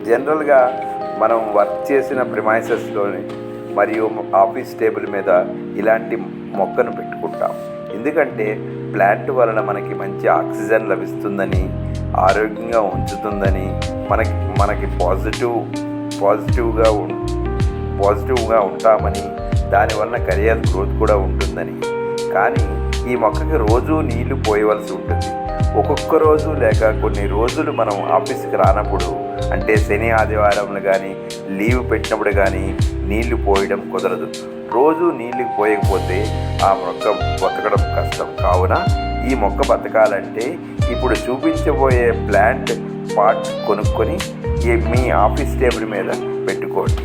జనరల్గా మనం వర్క్ చేసిన ప్రిమైసెస్లోని మరియు ఆఫీస్ టేబుల్ మీద ఇలాంటి మొక్కను పెట్టుకుంటాం. ఎందుకంటే ప్లాంట్ వలన మనకి మంచి ఆక్సిజన్ లభిస్తుందని, ఆరోగ్యంగా ఉంచుతుందని, మనకి పాజిటివ్గా ఉంటామని, దానివల్ల కెరియర్ గ్రోత్ కూడా ఉంటుందని. కానీ ఈ మొక్కకి రోజు నీళ్లు పోయవలసి ఉంటుంది. ఒక్కొక్క రోజు లేక కొన్ని రోజులు మనం ఆఫీస్కి రానప్పుడు, అంటే శని ఆదివారంలో కానీ లీవ్ పెట్టినప్పుడు కానీ నీళ్లు పోయడం కుదరదు. రోజు నీళ్లు పోయకపోతే ఆ మొక్క బతకడం కష్టం. కావున ఈ మొక్క బతకాలంటే ఇప్పుడు చూపించబోయే ప్లాంట్ పాట్ కొనుక్కొని మీ ఆఫీస్ టేబుల్ మీద పెట్టుకోండి.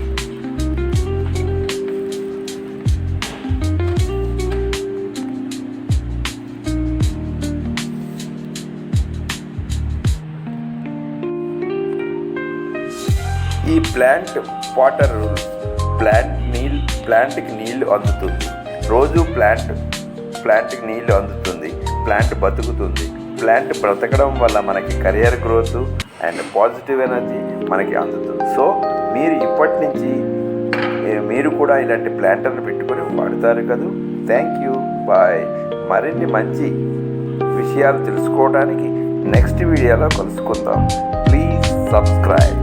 ఈ ప్లాంట్ వాటర్ ప్లాంట్కి నీళ్లు అందుతుంది. రోజు ప్లాంట్కి నీళ్లు అందుతుంది. ప్లాంట్ బతుకుతుంది. ప్లాంట్ బ్రతకడం వల్ల మనకి career growth and positive energy మనకి అందుతుంది. సో మీరు ఇప్పటి నుంచి మీరు కూడా ఇలాంటి ప్లాంట్లను పెట్టుకొని వాడతారు కదా. Thank you, bye. మరిన్ని మంచి విషయాలు తెలుసుకోవడానికి నెక్స్ట్ వీడియోలో కలుసుకుందాం. Please subscribe.